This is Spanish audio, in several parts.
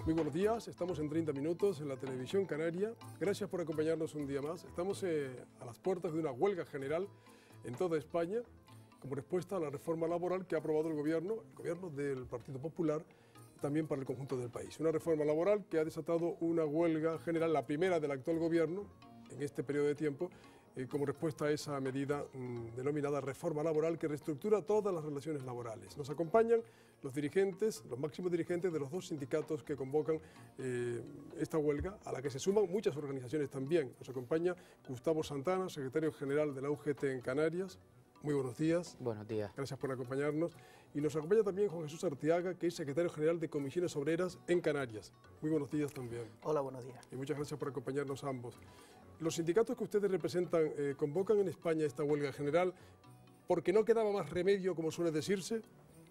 Muy buenos días, estamos en 30 minutos en la televisión canaria. Gracias por acompañarnos un día más. Estamos a las puertas de una huelga general en toda España como respuesta a la reforma laboral que ha aprobado el gobierno del Partido Popular, también para el conjunto del país. Una reforma laboral que ha desatado una huelga general, la primera del actual gobierno en este periodo de tiempo, como respuesta a esa medida denominada reforma laboral que reestructura todas las relaciones laborales. Nos acompañan los dirigentes, los máximos dirigentes de los dos sindicatos que convocan esta huelga, a la que se suman muchas organizaciones también. Nos acompaña Gustavo Santana, secretario general de la UGT en Canarias. Muy buenos días. Buenos días. Gracias por acompañarnos. Y nos acompaña también Juan Jesús Arteaga, que es secretario general de Comisiones Obreras en Canarias. Muy buenos días también. Hola, buenos días. Y muchas gracias por acompañarnos ambos. Los sindicatos que ustedes representan convocan en España esta huelga general porque no quedaba más remedio, como suele decirse,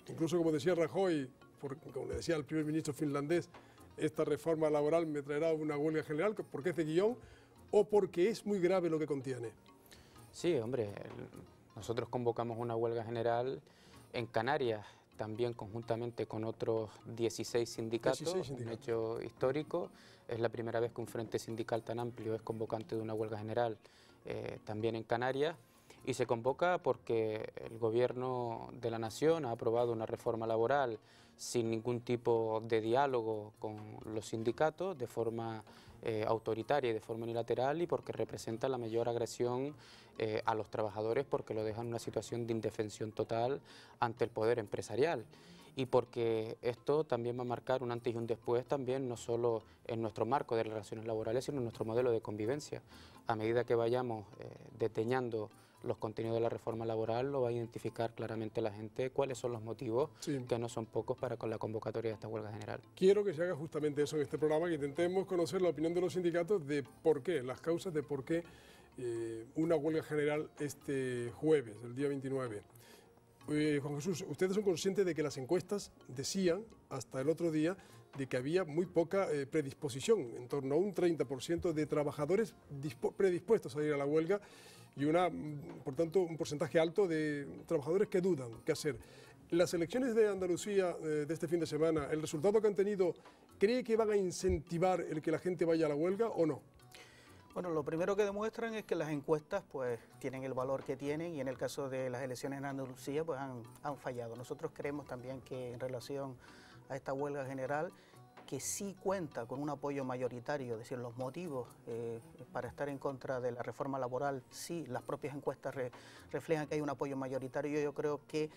incluso como decía Rajoy, como le decía el primer ministro finlandés, esta reforma laboral me traerá una huelga general porque es de guión, o porque es muy grave lo que contiene. Sí, hombre, nosotros convocamos una huelga general en Canarias, también conjuntamente con otros 16 sindicatos, un hecho histórico. Es la primera vez que un frente sindical tan amplio es convocante de una huelga general también en Canarias. Y se convoca porque el Gobierno de la Nación ha aprobado una reforma laboral sin ningún tipo de diálogo con los sindicatos, de forma autoritaria y de forma unilateral, y porque representa la mayor agresión a los trabajadores, porque lo dejan en una situación de indefensión total ante el poder empresarial. Y porque esto también va a marcar un antes y un después también, no solo en nuestro marco de relaciones laborales, sino en nuestro modelo de convivencia. A medida que vayamos deteñando los contenidos de la reforma laboral, lo va a identificar claramente la gente cuáles son los motivos, que no son pocos, para con la convocatoria de esta huelga general. Quiero que se haga justamente eso en este programa, que intentemos conocer la opinión de los sindicatos de por qué, las causas de por qué una huelga general este jueves, el día 29. Juan Jesús, ustedes son conscientes de que las encuestas decían hasta el otro día de que había muy poca predisposición, en torno a un 30% de trabajadores predispuestos a ir a la huelga y por tanto un porcentaje alto de trabajadores que dudan qué hacer. Las elecciones de Andalucía de este fin de semana, el resultado que han tenido, ¿cree que van a incentivar el que la gente vaya a la huelga o no? Bueno, lo primero que demuestran es que las encuestas pues tienen el valor que tienen, y en el caso de las elecciones en Andalucía pues han fallado. Nosotros creemos también que en relación a esta huelga general, que sí cuenta con un apoyo mayoritario, es decir, los motivos para estar en contra de la reforma laboral, sí, las propias encuestas reflejan que hay un apoyo mayoritario. Yo creo que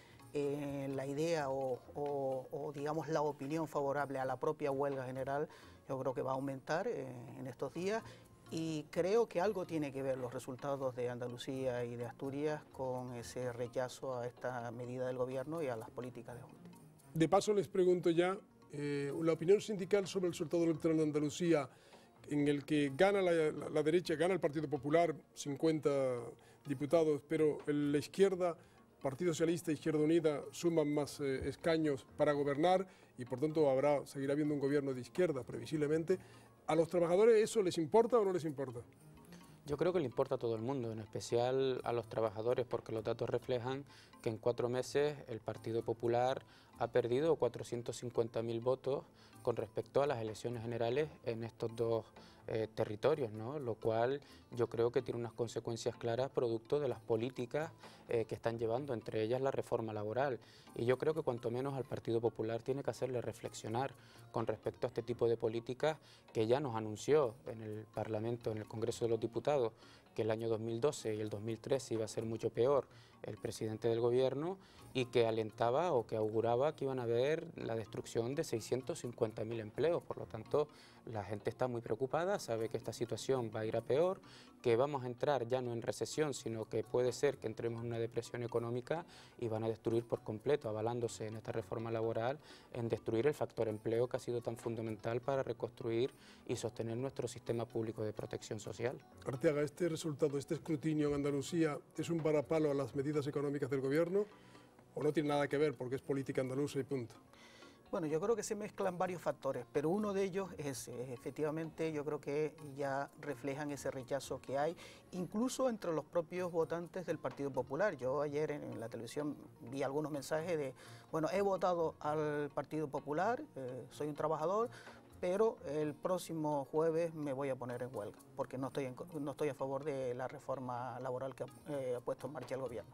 la idea o digamos la opinión favorable a la propia huelga general, yo creo que va a aumentar en estos días. Y creo que algo tiene que ver los resultados de Andalucía y de Asturias con ese rechazo a esta medida del gobierno y a las políticas de ajuste. De paso les pregunto ya, la opinión sindical sobre el resultado electoral de Andalucía, en el que gana la derecha, gana el Partido Popular, 50 diputados, pero la izquierda, Partido Socialista e Izquierda Unida, suman más escaños para gobernar y por tanto seguirá habiendo un gobierno de izquierda, previsiblemente. ¿A los trabajadores eso les importa o no les importa? Yo creo que le importa a todo el mundo, en especial a los trabajadores, porque los datos reflejan que en 4 meses el Partido Popular ha perdido 450.000 votos con respecto a las elecciones generales en estos dos territorios, ¿no? Lo cual yo creo que tiene unas consecuencias claras producto de las políticas que están llevando, entre ellas la reforma laboral. Y yo creo que cuanto menos al Partido Popular tiene que hacerle reflexionar con respecto a este tipo de políticas que ya nos anunció en el Parlamento, en el Congreso de los Diputados, que el año 2012 y el 2013 iba a ser mucho peor el presidente del gobierno, y que alentaba o que auguraba que iban a haber la destrucción de 650.000 empleos. Por lo tanto, la gente está muy preocupada, sabe que esta situación va a ir a peor, que vamos a entrar ya no en recesión, sino que puede ser que entremos en una depresión económica, y van a destruir por completo, avalándose en esta reforma laboral, en destruir el factor empleo que ha sido tan fundamental para reconstruir y sostener nuestro sistema público de protección social. Arteaga, este resultado, este escrutinio en Andalucía, ¿es un varapalo a las medidas económicas del gobierno o no tiene nada que ver porque es política andaluza y punto? Bueno, yo creo que se mezclan varios factores, pero uno de ellos es efectivamente, yo creo que ya reflejan ese rechazo que hay, incluso entre los propios votantes del Partido Popular. Yo ayer en la televisión vi algunos mensajes de, bueno, he votado al Partido Popular, soy un trabajador, pero el próximo jueves me voy a poner en huelga, porque no estoy a favor de la reforma laboral que ha puesto en marcha el gobierno.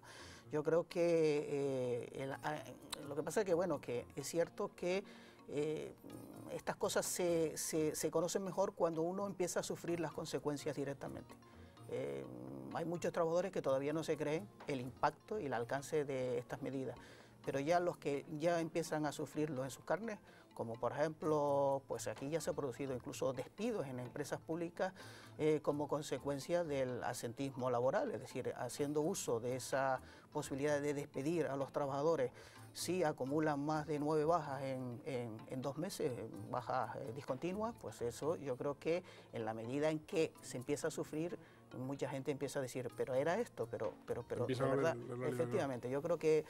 Yo creo que lo que pasa es que, bueno, que es cierto que estas cosas se conocen mejor cuando uno empieza a sufrir las consecuencias directamente. Hay muchos trabajadores que todavía no se creen el impacto y el alcance de estas medidas, pero ya los que ya empiezan a sufrirlo en sus carnes, como por ejemplo, pues aquí ya se ha producido incluso despidos en empresas públicas como consecuencia del absentismo laboral, es decir, haciendo uso de esa posibilidad de despedir a los trabajadores si acumulan más de 9 bajas en 2 meses, bajas discontinuas, pues eso yo creo que en la medida en que se empieza a sufrir, mucha gente empieza a decir, pero era esto, pero de verdad, efectivamente, yo creo que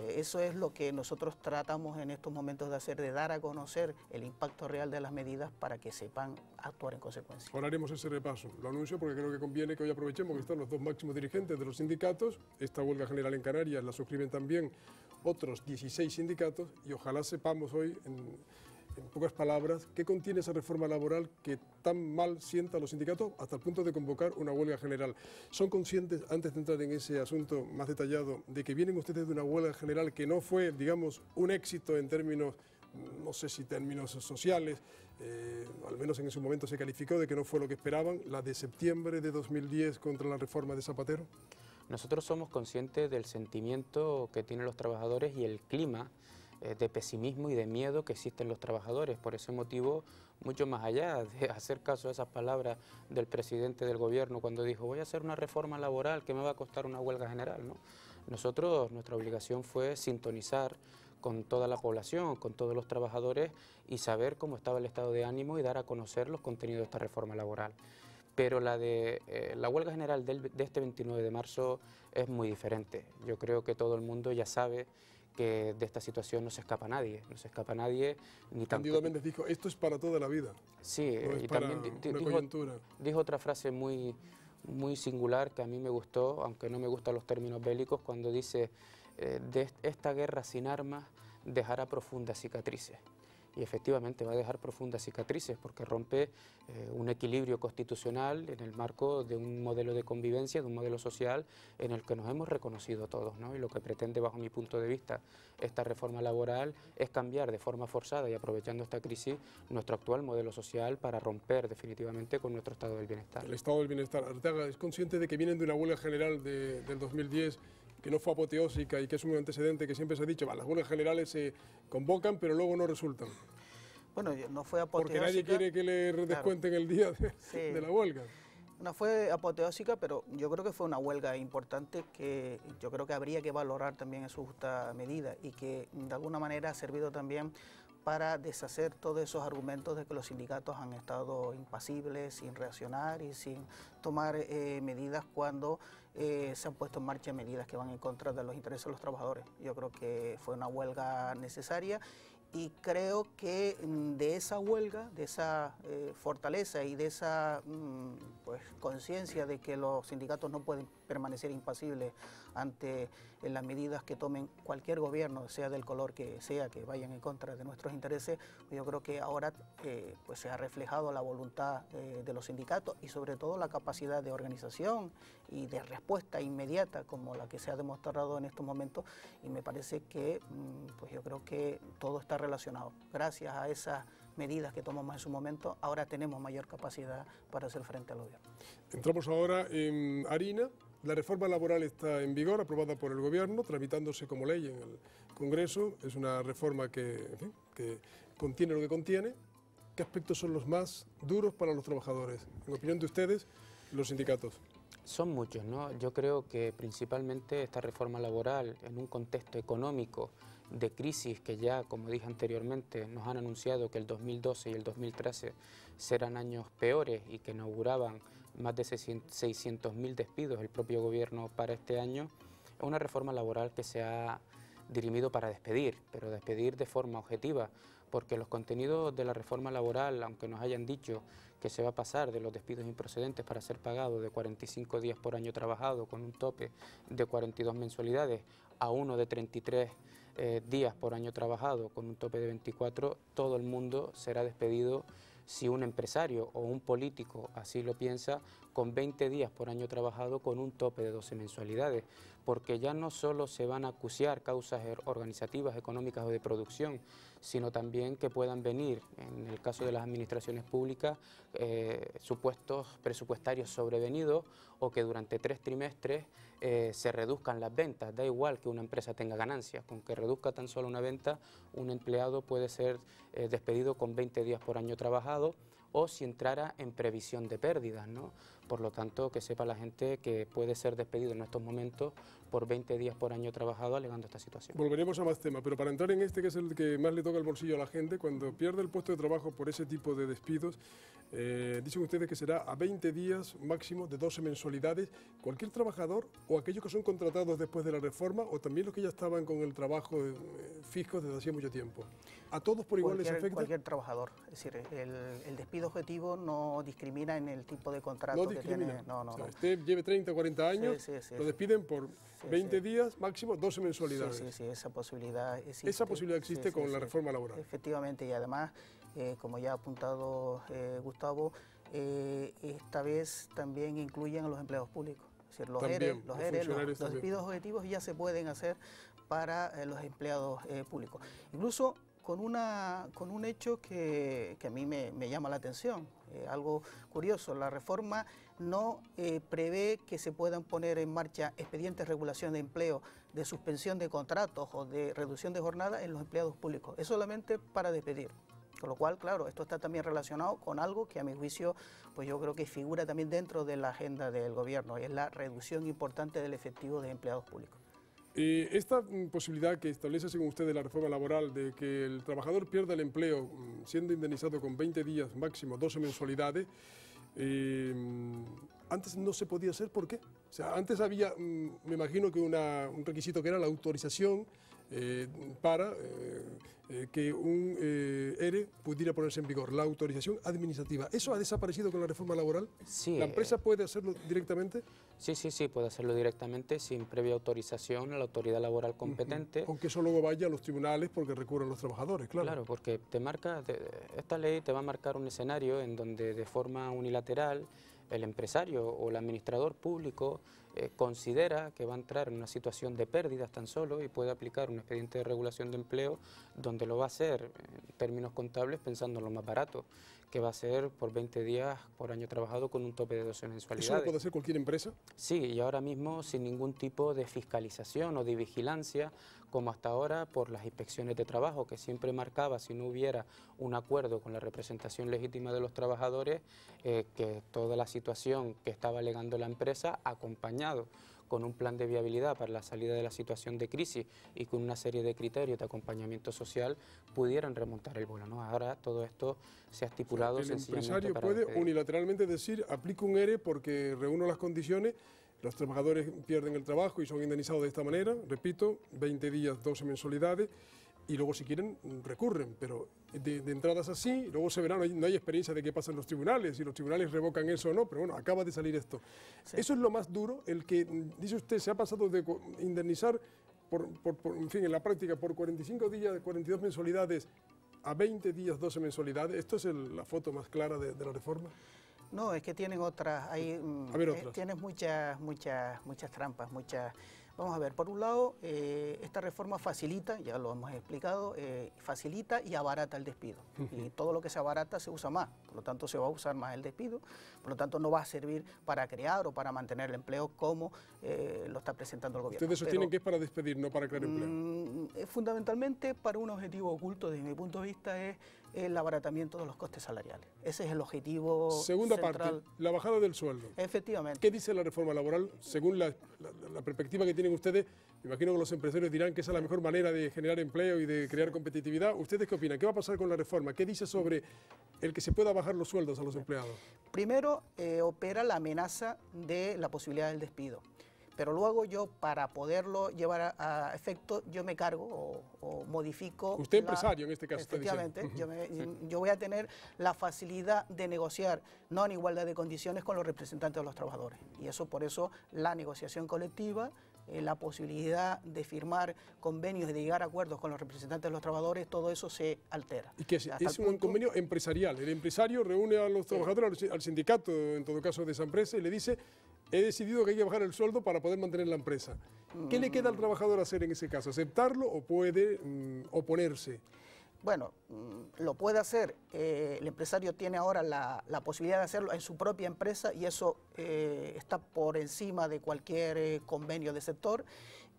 eso es lo que nosotros tratamos en estos momentos de hacer, de dar a conocer el impacto real de las medidas para que sepan actuar en consecuencia. Ahora haremos ese repaso, lo anuncio porque creo que conviene que hoy aprovechemos que están los dos máximos dirigentes de los sindicatos, esta huelga general en Canarias la suscriben también otros 16 sindicatos y ojalá sepamos hoy en pocas palabras, ¿qué contiene esa reforma laboral que tan mal sienta a los sindicatos hasta el punto de convocar una huelga general? ¿Son conscientes, antes de entrar en ese asunto más detallado, de que vienen ustedes de una huelga general que no fue, digamos, un éxito en términos, no sé si términos sociales, al menos en ese momento se calificó de que no fue lo que esperaban, la de septiembre de 2010 contra la reforma de Zapatero? Nosotros somos conscientes del sentimiento que tienen los trabajadores y el clima de pesimismo y de miedo que existen los trabajadores. Por ese motivo, mucho más allá de hacer caso a esas palabras del presidente del gobierno cuando dijo voy a hacer una reforma laboral que me va a costar una huelga general, ¿no? Nosotros, nuestra obligación fue sintonizar con toda la población, con todos los trabajadores y saber cómo estaba el estado de ánimo y dar a conocer los contenidos de esta reforma laboral. Pero la huelga general de este 29 de marzo es muy diferente. Yo creo que todo el mundo ya sabe que de esta situación no se escapa nadie, no se escapa nadie ni tampoco. Cándido Méndez dijo, esto es para toda la vida. Sí, no y también dijo otra frase muy singular que a mí me gustó, aunque no me gustan los términos bélicos, cuando dice, de esta guerra sin armas dejará profundas cicatrices. Y efectivamente va a dejar profundas cicatrices porque rompe un equilibrio constitucional en el marco de un modelo de convivencia, de un modelo social en el que nos hemos reconocido todos, ¿no? Y lo que pretende, bajo mi punto de vista, esta reforma laboral es cambiar de forma forzada y aprovechando esta crisis nuestro actual modelo social para romper definitivamente con nuestro estado del bienestar. El estado del bienestar. Arteaga, ¿es consciente de que vienen de una huelga general del 2010 que no fue apoteósica y que es un antecedente que siempre se ha dicho, las huelgas generales se convocan pero luego no resultan? Bueno, no fue apoteósica. Porque nadie quiere que le descuenten el día de la huelga. No fue apoteósica, pero yo creo que fue una huelga importante que yo creo que habría que valorar también en su justa medida y que de alguna manera ha servido también para deshacer todos esos argumentos de que los sindicatos han estado impasibles, sin reaccionar y sin tomar medidas cuando se han puesto en marcha medidas que van en contra de los intereses de los trabajadores. Yo creo que fue una huelga necesaria y creo que de esa huelga, de esa fortaleza y de esa pues, conciencia de que los sindicatos no pueden permanecer impasibles ante las medidas que tomen cualquier gobierno, sea del color que sea, que vayan en contra de nuestros intereses, yo creo que ahora pues se ha reflejado la voluntad de los sindicatos y sobre todo la capacidad de organización y de respuesta inmediata como la que se ha demostrado en estos momentos y me parece que pues yo creo que todo está relacionado. Gracias a esas medidas que tomamos en su momento, ahora tenemos mayor capacidad para hacer frente al gobierno. Entramos ahora en harina. La reforma laboral está en vigor, aprobada por el Gobierno, tramitándose como ley en el Congreso. Es una reforma que contiene lo que contiene. ¿Qué aspectos son los más duros para los trabajadores? En opinión de ustedes, los sindicatos. Son muchos, ¿no? Yo creo que principalmente esta reforma laboral, en un contexto económico de crisis que ya, como dije anteriormente, nos han anunciado que el 2012 y el 2013 serán años peores y que inauguraban más de 600.000 despidos el propio gobierno para este año, es una reforma laboral que se ha dirimido para despedir, pero despedir de forma objetiva, porque los contenidos de la reforma laboral, aunque nos hayan dicho que se va a pasar de los despidos improcedentes para ser pagado de 45 días por año trabajado con un tope de 42 mensualidades a uno de 33 días por año trabajado con un tope de 24, todo el mundo será despedido si un empresario o un político así lo piensa, con 20 días por año trabajado con un tope de 12 mensualidades, porque ya no solo se van a acuciar causas organizativas, económicas o de producción, sino también que puedan venir, en el caso de las administraciones públicas, supuestos presupuestarios sobrevenidos o que durante 3 trimestres se reduzcan las ventas. Da igual que una empresa tenga ganancias, con que reduzca tan solo una venta, un empleado puede ser despedido con 20 días por año trabajado, o si entrara en previsión de pérdidas, ¿no? Por lo tanto, que sepa la gente que puede ser despedido en estos momentos por 20 días por año trabajado alegando esta situación. Volveremos a más temas, pero para entrar en este, que es el que más le toca el bolsillo a la gente, cuando pierde el puesto de trabajo por ese tipo de despidos, dicen ustedes que será a 20 días máximo de 12 mensualidades. ¿Cualquier trabajador o aquellos que son contratados después de la reforma o también los que ya estaban con el trabajo fijo desde hacía mucho tiempo? ¿A todos por igual les afecta? Cualquier trabajador, es decir, el despido objetivo no discrimina en el tipo de contrato no discrimina. que tiene. No. O sea, usted lleve 30 o 40 años, lo despiden por 20 días, máximo 12 mensualidades. Sí, esa posibilidad existe. Esa posibilidad existe con la reforma laboral. Efectivamente, y además, como ya ha apuntado Gustavo, esta vez también incluyen a los empleados públicos. Es decir, los despidos objetivos ya se pueden hacer para los empleados públicos. Incluso con un hecho que a mí me llama la atención, algo curioso. La reforma no prevé que se puedan poner en marcha expedientes de regulación de empleo, de suspensión de contratos o de reducción de jornada en los empleados públicos. Es solamente para despedir. Con lo cual, claro, esto está también relacionado con algo que a mi juicio, pues yo creo que figura también dentro de la agenda del gobierno, y es la reducción importante del efectivo de empleados públicos. Esta posibilidad que establece, según usted, de la reforma laboral, de que el trabajador pierda el empleo siendo indemnizado con 20 días máximo, 12 mensualidades, antes no se podía hacer. ¿Por qué? O sea, antes había, me imagino que un requisito que era la autorización para que un ERE pudiera ponerse en vigor, la autorización administrativa. ¿Eso ha desaparecido con la reforma laboral? Sí. ¿La empresa puede hacerlo directamente? Sí, puede hacerlo directamente sin previa autorización a la autoridad laboral competente. Aunque eso luego vaya a los tribunales porque recurren los trabajadores, claro. Claro, porque esta ley te va a marcar un escenario en donde de forma unilateral el empresario o el administrador público considera que va a entrar en una situación de pérdidas tan solo y puede aplicar un expediente de regulación de empleo donde lo va a hacer en términos contables pensando en lo más barato, que va a ser por 20 días por año trabajado con un tope de 12 mensualidades. ¿Eso lo puede hacer cualquier empresa? Sí, y ahora mismo sin ningún tipo de fiscalización o de vigilancia, como hasta ahora por las inspecciones de trabajo, que siempre marcaba, si no hubiera un acuerdo con la representación legítima de los trabajadores, que toda la situación que estaba alegando la empresa, acompañado con un plan de viabilidad para la salida de la situación de crisis y con una serie de criterios de acompañamiento social, pudieran remontar el vuelo, ¿no? Ahora todo esto se ha estipulado sencillamente para... El empresario puede unilateralmente decir, aplico un ERE porque reúno las condiciones, los trabajadores pierden el trabajo y son indemnizados de esta manera, repito, 20 días, 12 mensualidades, y luego si quieren recurren, pero de entradas así, luego se verá, no hay experiencia de qué pasa en los tribunales, si los tribunales revocan eso o no, pero bueno, acaba de salir esto. Sí. Eso es lo más duro, el que, dice usted, se ha pasado de indemnizar, en fin, en la práctica, por 45 días, 42 mensualidades, a 20 días, 12 mensualidades. ¿Esto es la foto más clara de la reforma? No, es que tienen otras, tienes muchas trampas, Vamos a ver, por un lado, esta reforma facilita, ya lo hemos explicado, facilita y abarata el despido. Y todo lo que se abarata se usa más, por lo tanto se va a usar más el despido, por lo tanto no va a servir para crear o para mantener el empleo como lo está presentando el gobierno. Ustedes sostienen que es para despedir, no para crear empleo. Fundamentalmente para un objetivo oculto, desde mi punto de vista, es el abaratamiento de los costes salariales. Ese es el objetivo Segunda central. parte, la bajada del sueldo. Efectivamente. ¿Qué dice la reforma laboral? Según la perspectiva que tienen ustedes, me imagino que los empresarios dirán que esa es la mejor manera de generar empleo y de crear competitividad. ¿Ustedes qué opinan? ¿Qué va a pasar con la reforma? ¿Qué dice sobre el que se pueda bajar los sueldos a los empleados? Primero, opera la amenaza de la posibilidad del despido. Pero luego yo, para poderlo llevar a efecto, yo me cargo o modifico... Usted empresario en este caso. Efectivamente, yo voy a tener la facilidad de negociar, no en igualdad de condiciones, con los representantes de los trabajadores. Y eso, por eso, la negociación colectiva la posibilidad de firmar convenios y de llegar a acuerdos con los representantes de los trabajadores, todo eso se altera. ¿Y qué es un convenio empresarial? El empresario reúne a los trabajadores, al sindicato, en todo caso, de esa empresa y le dice: he decidido que hay que bajar el sueldo para poder mantener la empresa. ¿Qué le queda al trabajador hacer en ese caso? ¿Aceptarlo o puede oponerse? Bueno, lo puede hacer. El empresario tiene ahora la posibilidad de hacerlo en su propia empresa y eso está por encima de cualquier convenio de sector.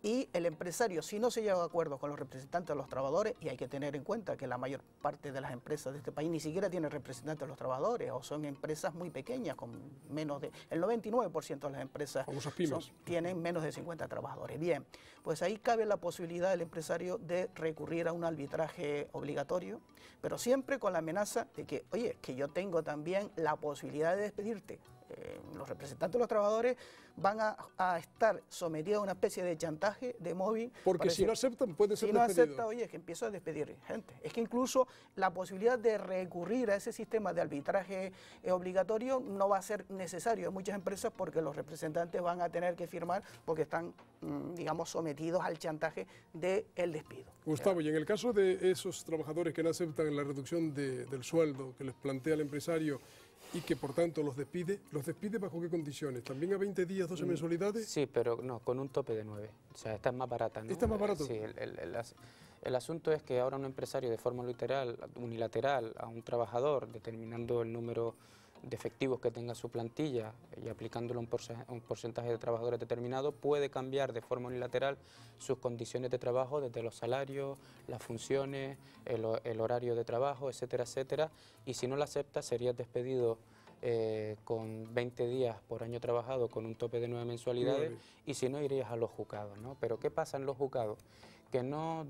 Y el empresario, si no se llega a acuerdo con los representantes de los trabajadores, y hay que tener en cuenta que la mayor parte de las empresas de este país ni siquiera tienen representantes de los trabajadores, o son empresas muy pequeñas, con menos de... El 99% de las empresas tienen menos de 50 trabajadores. Bien, pues ahí cabe la posibilidad del empresario de recurrir a un arbitraje obligatorio, pero siempre con la amenaza de que, oye, que yo tengo también la posibilidad de despedirte. Los representantes de los trabajadores van a estar sometidos a una especie de chantaje de móvil. Porque si no aceptan, pueden ser despedidos. Si no acepta, oye, es que empiezo a despedir gente. Es que incluso la posibilidad de recurrir a ese sistema de arbitraje obligatorio no va a ser necesario en muchas empresas porque los representantes van a tener que firmar porque están, digamos, sometidos al chantaje del despido. Gustavo, y en el caso de esos trabajadores que no aceptan la reducción del sueldo que les plantea el empresario y que por tanto los despide bajo qué condiciones? ¿También a 20 días, 12 mensualidades? Sí, pero no, con un tope de 9. O sea, esta es más barata, ¿no? ¿Esta es más barata? Sí, el asunto es que ahora un empresario de forma unilateral a un trabajador, determinando el número de efectivos que tenga su plantilla y aplicándolo a un porcentaje de trabajadores determinado, puede cambiar de forma unilateral sus condiciones de trabajo, desde los salarios, las funciones, el horario de trabajo, etcétera, etcétera, y si no lo acepta sería despedido con 20 días por año trabajado con un tope de 9 mensualidades y si no irías a los juzgados, ¿no? Pero ¿qué pasa en los juzgados? Que no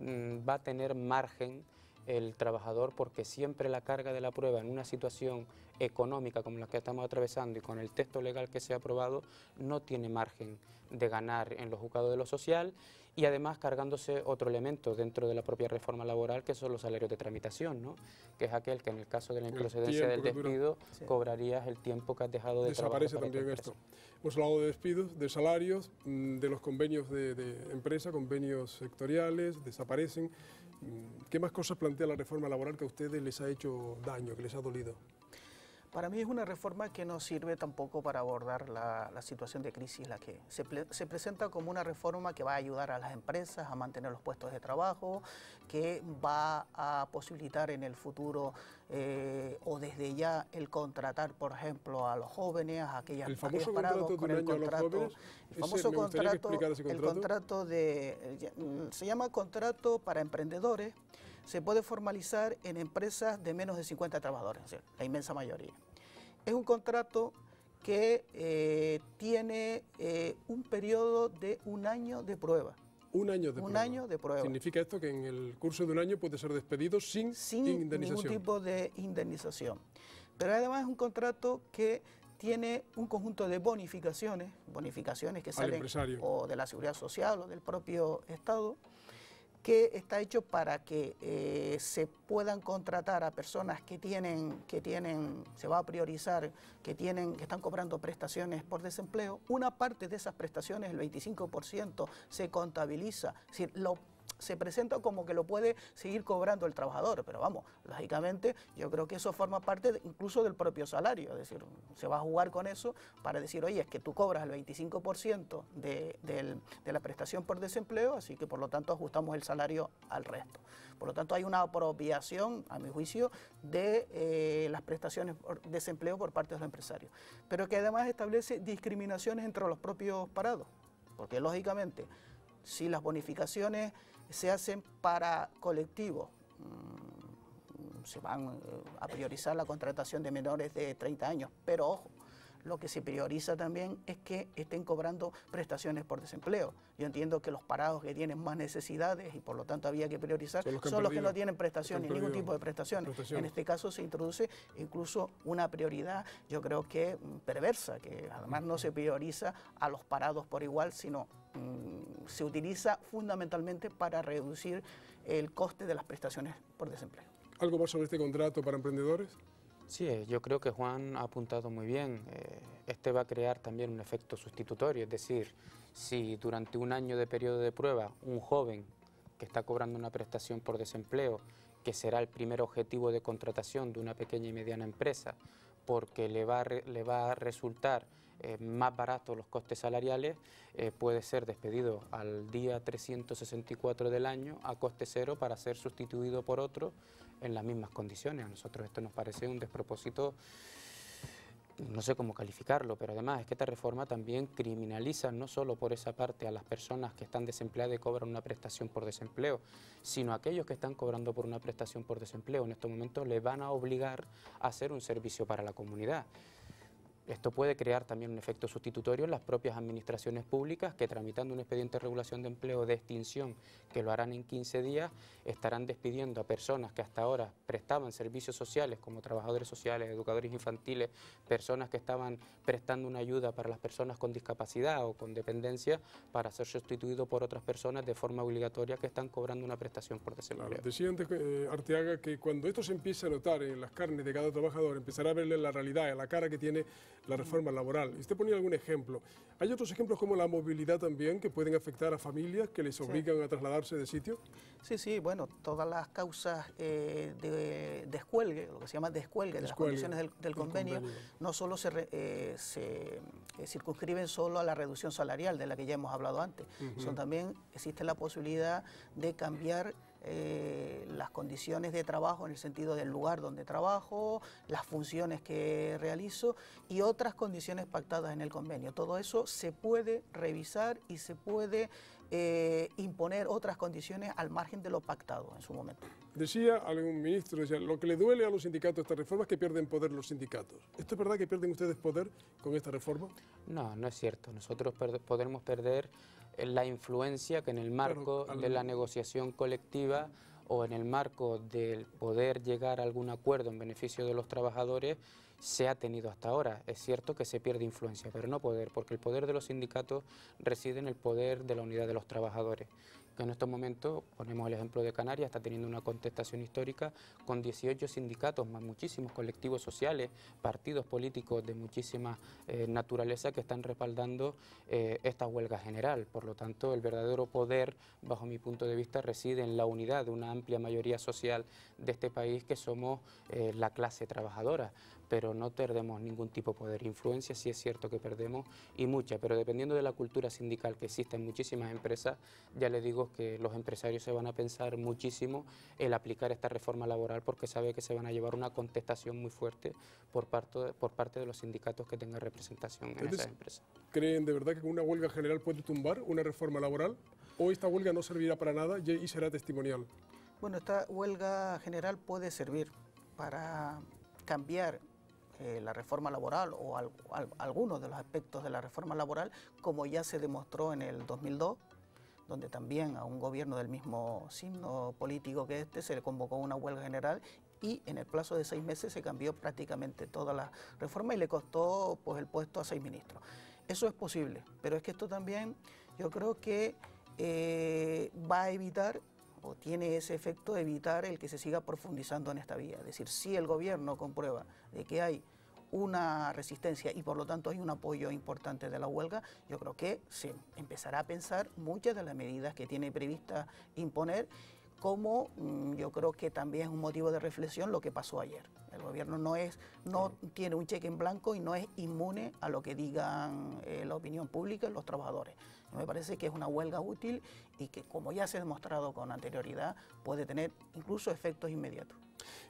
va a tener margen el trabajador porque siempre la carga de la prueba en una situación económica como la que estamos atravesando y con el texto legal que se ha aprobado no tiene margen de ganar en los juzgados de lo social y además cargándose otro elemento dentro de la propia reforma laboral que son los salarios de tramitación, ¿no? Que es aquel que en el caso de la improcedencia del despido cobrarías el tiempo que has dejado de trabajar. Desaparece también esto. Hemos hablado de despidos, de salarios, de los convenios de empresa, convenios sectoriales, desaparecen. ¿Qué más cosas plantea la reforma laboral que a ustedes les ha hecho daño, que les ha dolido? Para mí es una reforma que no sirve tampoco para abordar la situación de crisis en la que se presenta como una reforma que va a ayudar a las empresas a mantener los puestos de trabajo, que va a posibilitar en el futuro o desde ya el contratar, por ejemplo, a los jóvenes, a aquellos parados con el contrato. El famoso contrato se llama contrato para emprendedores. Se puede formalizar en empresas de menos de 50 trabajadores, es decir, la inmensa mayoría. Es un contrato que tiene un periodo de un año de prueba. Un año de prueba. Un año de prueba. ¿Significa esto que en el curso de un año puede ser despedido sin indemnización? Ningún tipo de indemnización. Pero además es un contrato que tiene un conjunto de bonificaciones que salen o de la Seguridad Social o del propio Estado, que está hecho para que se puedan contratar a personas que se va a priorizar, que están cobrando prestaciones por desempleo. Una parte de esas prestaciones, el 25%, se contabiliza, es decir, se presenta como que lo puede seguir cobrando el trabajador, pero vamos, lógicamente yo creo que eso forma parte incluso del propio salario, es decir, se va a jugar con eso para decir, oye, es que tú cobras el 25% de la prestación por desempleo, así que por lo tanto ajustamos el salario al resto. Por lo tanto hay una apropiación, a mi juicio, de las prestaciones por desempleo por parte de los empresarios, pero que además establece discriminaciones entre los propios parados, porque lógicamente si las bonificaciones se hacen para colectivos, se van a priorizar la contratación de menores de 30 años, pero ojo, lo que se prioriza también es que estén cobrando prestaciones por desempleo. Yo entiendo que los parados que tienen más necesidades y por lo tanto había que priorizar son los que no tienen prestaciones, ningún tipo de prestaciones. En este caso se introduce incluso una prioridad, yo creo que perversa, que además no se prioriza a los parados por igual, sino se utiliza fundamentalmente para reducir el coste de las prestaciones por desempleo. ¿Algo más sobre este contrato para emprendedores? Sí, yo creo que Juan ha apuntado muy bien. Este va a crear también un efecto sustitutorio, es decir, Si durante un año de periodo de prueba un joven que está cobrando una prestación por desempleo, que será el primer objetivo de contratación de una pequeña y mediana empresa, porque le va a resultar más barato los costes salariales, puede ser despedido al día 364 del año a coste cero para ser sustituido por otro en las mismas condiciones. A nosotros esto nos parece un despropósito, no sé cómo calificarlo, pero además es que esta reforma también criminaliza no solo por esa parte a las personas que están desempleadas y cobran una prestación por desempleo, sino a aquellos que están cobrando por una prestación por desempleo. En estos momentos les van a obligar a hacer un servicio para la comunidad. Esto puede crear también un efecto sustitutorio en las propias administraciones públicas que, tramitando un expediente de regulación de empleo de extinción, que lo harán en 15 días, estarán despidiendo a personas que hasta ahora prestaban servicios sociales como trabajadores sociales, educadores infantiles, personas que estaban prestando una ayuda para las personas con discapacidad o con dependencia, para ser sustituidos por otras personas de forma obligatoria que están cobrando una prestación por desempleo. Claro, decía antes Arteaga que cuando esto se empiece a notar en las carnes de cada trabajador, empezará a verle la realidad, en la cara que tiene la reforma laboral. Y usted ponía algún ejemplo. ¿Hay otros ejemplos como la movilidad también que pueden afectar a familias que les obligan a trasladarse de sitio? Sí, bueno, todas las causas de descuelgue, lo que se llama descuelgue de las condiciones del convenio, no solo se circunscriben solo a la reducción salarial de la que ya hemos hablado antes, también existe la posibilidad de cambiar las condiciones de trabajo en el sentido del lugar donde trabajo, las funciones que realizo y otras condiciones pactadas en el convenio. Todo eso se puede revisar y se puede imponer otras condiciones al margen de lo pactado en su momento. Decía algún ministro, decía, lo que le duele a los sindicatos esta reforma es que pierden poder los sindicatos. ¿Esto es verdad que pierden ustedes poder con esta reforma? No, no es cierto. Nosotros podremos perder la influencia que en el marco de la negociación colectiva o en el marco del poder llegar a algún acuerdo en beneficio de los trabajadores se ha tenido hasta ahora. Es cierto que se pierde influencia, pero no poder, porque el poder de los sindicatos reside en el poder de la unidad de los trabajadores, que en estos momentos, ponemos el ejemplo de Canarias, está teniendo una contestación histórica con 18 sindicatos, más muchísimos colectivos sociales, partidos políticos de muchísima naturaleza que están respaldando esta huelga general. Por lo tanto, el verdadero poder, bajo mi punto de vista, reside en la unidad de una amplia mayoría social de este país, que somos la clase trabajadora. Pero no perdemos ningún tipo de poder. Influencia sí es cierto que perdemos, y mucha, pero dependiendo de la cultura sindical que existe en muchísimas empresas, ya les digo que los empresarios se van a pensar muchísimo el aplicar esta reforma laboral, porque sabe que se van a llevar una contestación muy fuerte por parte de los sindicatos que tengan representación en esas empresas. ¿Creen de verdad que una huelga general puede tumbar una reforma laboral? ¿O esta huelga no servirá para nada y será testimonial? Bueno, esta huelga general puede servir para cambiar la reforma laboral o algunos de los aspectos de la reforma laboral, como ya se demostró en el 2002, donde también a un gobierno del mismo signo político que este se le convocó una huelga general y en el plazo de 6 meses se cambió prácticamente toda la reforma y le costó pues el puesto a 6 ministros. Eso es posible, pero es que esto también yo creo que va a evitar o tiene ese efecto de evitar el que se siga profundizando en esta vía. Es decir, si el gobierno comprueba de que hay una resistencia y por lo tanto hay un apoyo importante de la huelga, yo creo que se empezará a pensar muchas de las medidas que tiene prevista imponer, como yo creo que también es un motivo de reflexión lo que pasó ayer. El gobierno no tiene un cheque en blanco y no es inmune a lo que digan la opinión pública y los trabajadores. Me parece que es una huelga útil y que, como ya se ha demostrado con anterioridad, puede tener incluso efectos inmediatos.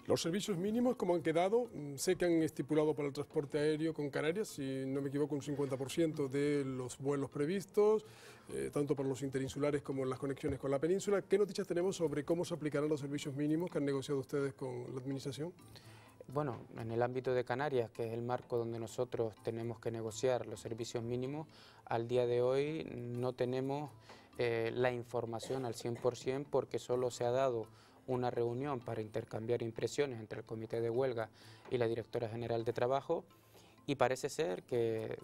Los servicios mínimos, ¿cómo han quedado? Sé que han estipulado para el transporte aéreo con Canarias, si no me equivoco, un 50% de los vuelos previstos, tanto para los interinsulares como en las conexiones con la península. ¿Qué noticias tenemos sobre cómo se aplicarán los servicios mínimos que han negociado ustedes con la Administración? Bueno, en el ámbito de Canarias, que es el marco donde nosotros tenemos que negociar los servicios mínimos, al día de hoy no tenemos la información al 100% porque solo se ha dado una reunión para intercambiar impresiones entre el Comité de Huelga y la Directora General de Trabajo, y parece ser que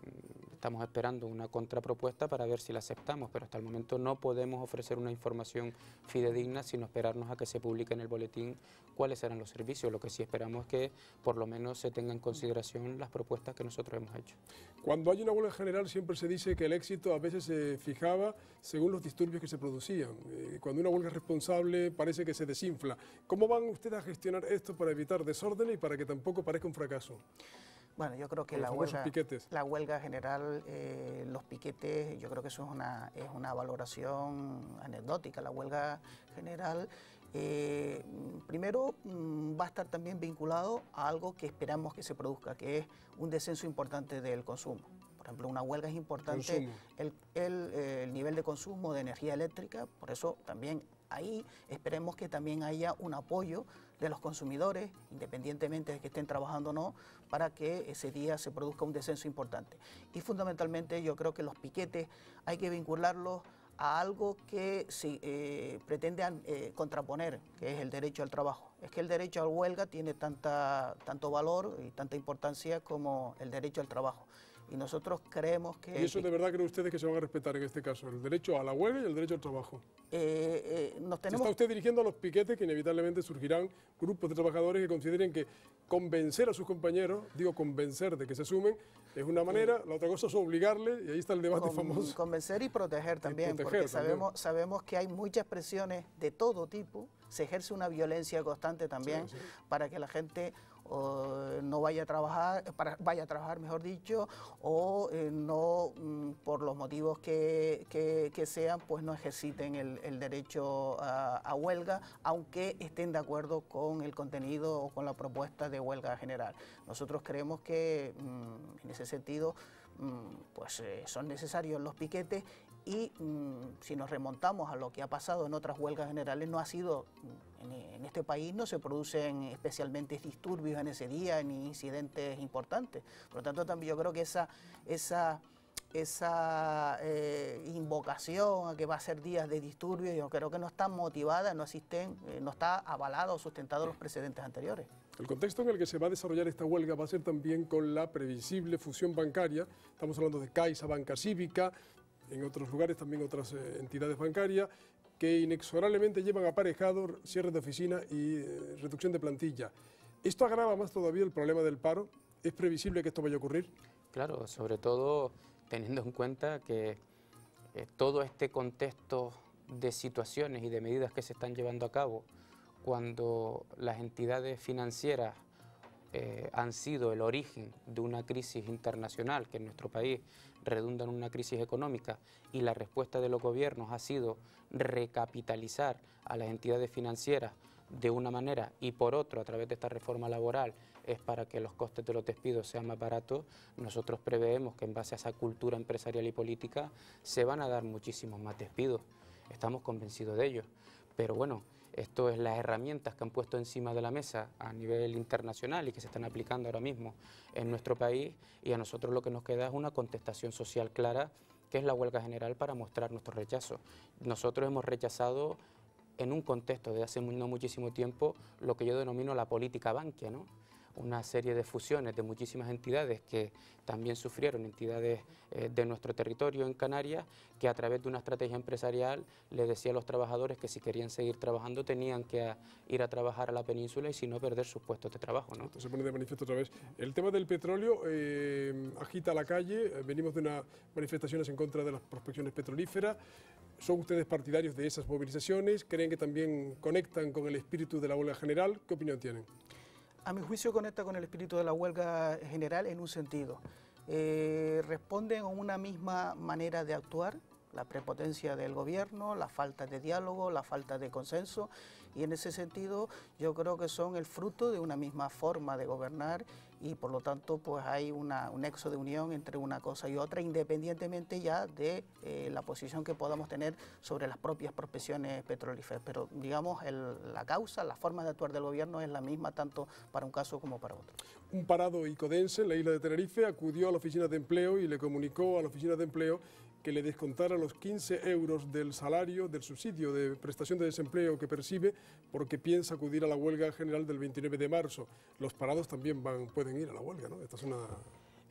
estamos esperando una contrapropuesta para ver si la aceptamos, pero hasta el momento no podemos ofrecer una información fidedigna sino esperarnos a que se publique en el boletín cuáles serán los servicios. Lo que sí esperamos es que por lo menos se tengan en consideración las propuestas que nosotros hemos hecho. Cuando hay una huelga general siempre se dice que el éxito a veces se fijaba según los disturbios que se producían. Cuando una huelga es responsable parece que se desinfla. ¿Cómo van ustedes a gestionar esto para evitar desórdenes y para que tampoco parezca un fracaso? Bueno, yo creo que la huelga general, los piquetes, yo creo que eso es una valoración anecdótica. La huelga general, primero, va a estar también vinculado a algo que esperamos que se produzca, que es un descenso importante del consumo. Por ejemplo, una huelga es importante el nivel de consumo de energía eléctrica, por eso también ahí esperemos que también haya un apoyo de los consumidores, independientemente de que estén trabajando o no, para que ese día se produzca un descenso importante. Y fundamentalmente yo creo que los piquetes hay que vincularlos a algo que pretende contraponer, que es el derecho al trabajo. Es que el derecho a la huelga tiene tanto valor y tanta importancia como el derecho al trabajo. Y nosotros creemos que... ¿Y eso de verdad creen ustedes que se van a respetar en este caso? ¿El derecho a la huelga y el derecho al trabajo? ¿Se está usted dirigiendo a los piquetes que inevitablemente surgirán grupos de trabajadores que consideren que convencer a sus compañeros, digo convencer de que se sumen, es una manera, la otra cosa es obligarle, y ahí está el debate famoso. Convencer y proteger también, porque sabemos que hay muchas presiones de todo tipo, se ejerce una violencia constante también para que la gente no vaya a trabajar, mejor dicho, o no, por los motivos que sean, pues no ejerciten el derecho a huelga, aunque estén de acuerdo con el contenido o con la propuesta de huelga general. Nosotros creemos que en ese sentido son necesarios los piquetes y si nos remontamos a lo que ha pasado en otras huelgas generales, no ha sido, en este país no se producen especialmente disturbios en ese día ni incidentes importantes. Por lo tanto, también yo creo que esa invocación a que va a ser días de disturbios, yo creo que no está motivada, no está avalado o sustentado los precedentes anteriores. El contexto en el que se va a desarrollar esta huelga va a ser también con la previsible fusión bancaria. Estamos hablando de Caixa, Banca Cívica, en otros lugares también otras entidades bancarias que inexorablemente llevan aparejados cierres de oficina y reducción de plantilla. ¿Esto agrava más todavía el problema del paro? ¿Es previsible que esto vaya a ocurrir? Claro, sobre todo teniendo en cuenta que todo este contexto de situaciones y de medidas que se están llevando a cabo, cuando las entidades financieras han sido el origen de una crisis internacional que en nuestro país redunda en una crisis económica, y la respuesta de los gobiernos ha sido recapitalizar a las entidades financieras de una manera y por otro, a través de esta reforma laboral, es para que los costes de los despidos sean más baratos. Nosotros preveemos que en base a esa cultura empresarial y política se van a dar muchísimos más despidos. Estamos convencidos de ello. Pero bueno, esto es las herramientas que han puesto encima de la mesa a nivel internacional y que se están aplicando ahora mismo en nuestro país, y a nosotros lo que nos queda es una contestación social clara, que es la huelga general, para mostrar nuestro rechazo. Nosotros hemos rechazado en un contexto de hace no muchísimo tiempo lo que yo denomino la política Bankia, ¿no? Una serie de fusiones de muchísimas entidades que también sufrieron, entidades de nuestro territorio en Canarias, que a través de una estrategia empresarial le decía a los trabajadores que si querían seguir trabajando tenían que ir a trabajar a la península y si no perder sus puestos de trabajo, ¿no? Esto se pone de manifiesto otra vez. El tema del petróleo agita la calle, venimos de unas manifestaciones en contra de las prospecciones petrolíferas. ¿Son ustedes partidarios de esas movilizaciones? ¿Creen que también conectan con el espíritu de la huelga general? ¿Qué opinión tienen? A mi juicio conecta con el espíritu de la huelga general en un sentido. Responden a una misma manera de actuar, la prepotencia del gobierno, la falta de diálogo, la falta de consenso, y en ese sentido yo creo que son el fruto de una misma forma de gobernar, y por lo tanto pues hay un nexo de unión entre una cosa y otra, independientemente ya de la posición que podamos tener sobre las propias prospecciones petrolíferas. Pero digamos, la causa, la forma de actuar del gobierno es la misma tanto para un caso como para otro. Un parado icodense en la isla de Tenerife acudió a la oficina de empleo y le comunicó a la oficina de empleo que le descontara los 15 euros del salario, del subsidio de prestación de desempleo que percibe, porque piensa acudir a la huelga general del 29 de marzo. Los parados también pueden ir a la huelga, ¿no? Esta es una...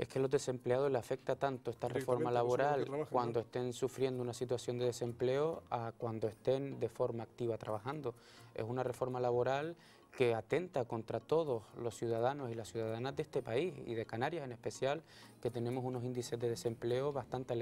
Es que a los desempleados les afecta tanto esta reforma laboral cuando estén sufriendo una situación de desempleo a cuando estén de forma activa trabajando. Es una reforma laboral que atenta contra todos los ciudadanos y las ciudadanas de este país y de Canarias en especial, que tenemos unos índices de desempleo bastante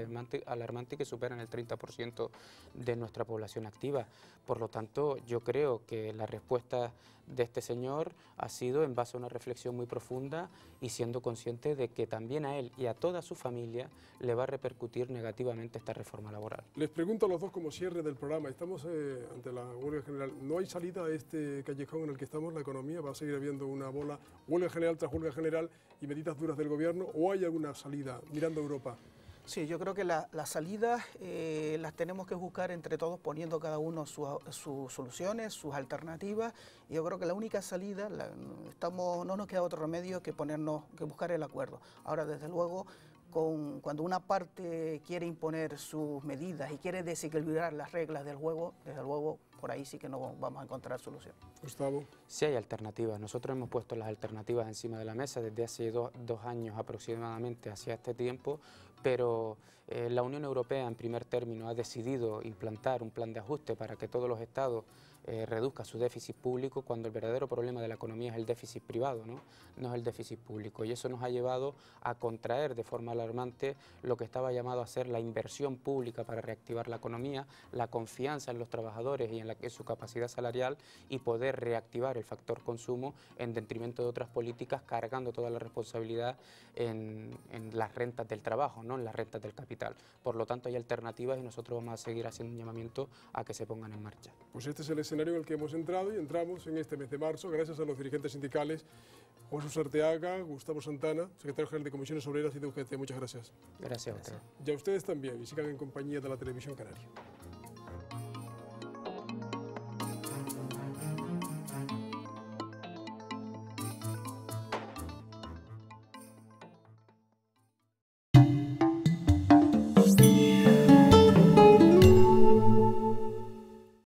alarmantes que superan el 30% de nuestra población activa. Por lo tanto, yo creo que la respuesta de este señor ha sido en base a una reflexión muy profunda y siendo consciente de que también a él y a toda su familia le va a repercutir negativamente esta reforma laboral. Les pregunto a los dos como cierre del programa, estamos ante la huelga general, ¿no hay salida a este callejón en el que estamos, la economía? ¿Va a seguir habiendo una huelga general tras huelga general y medidas duras del gobierno o hay alguna salida mirando a Europa? Sí, yo creo que las salidas las tenemos que buscar entre todos poniendo cada uno sus soluciones, sus alternativas. Y yo creo que la única salida, no nos queda otro remedio que buscar el acuerdo. Ahora, desde luego, cuando una parte quiere imponer sus medidas y quiere desequilibrar las reglas del juego, desde luego por ahí sí que no vamos a encontrar solución. Gustavo. Sí hay alternativas. Nosotros hemos puesto las alternativas encima de la mesa desde hace dos años aproximadamente hacia este tiempo, pero la Unión Europea en primer término ha decidido implantar un plan de ajuste para que todos los estados reduzcan su déficit público cuando el verdadero problema de la economía es el déficit privado, no es el déficit público. Y eso nos ha llevado a contraer de forma alarmante lo que estaba llamado a ser la inversión pública para reactivar la economía, la confianza en los trabajadores y en su capacidad salarial y poder reactivar el factor consumo en detrimento de otras políticas, cargando toda la responsabilidad en las rentas del trabajo, no en las rentas del capital. Por lo tanto hay alternativas y nosotros vamos a seguir haciendo un llamamiento a que se pongan en marcha. Pues este es el escenario en el que hemos entrado y entramos en este mes de marzo gracias a los dirigentes sindicales Juan Jesús Arteaga, Gustavo Santana, secretario general de Comisiones Obreras y de UGT. Muchas gracias. Gracias a ustedes. Y a ustedes también, y sigan en compañía de la Televisión Canaria.